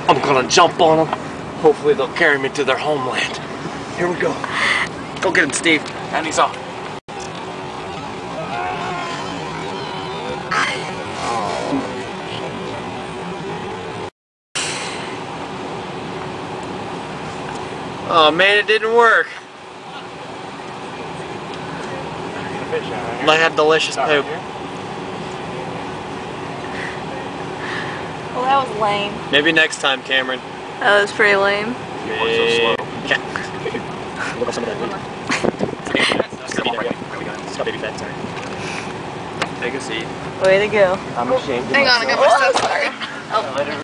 I'm gonna jump on them. Hopefully they'll carry me to their homeland. Here we go. Go get him, Steve. And he's off. Oh man, it didn't work. I had delicious poop. Well, that was lame. Maybe next time, Cameron. That was pretty lame. You were so slow. Okay. Look at some of that weed. It's got baby fat, sorry. Take a seat. Way to go. I'm ashamed. Hang on, I got my stuff, sorry. Oh.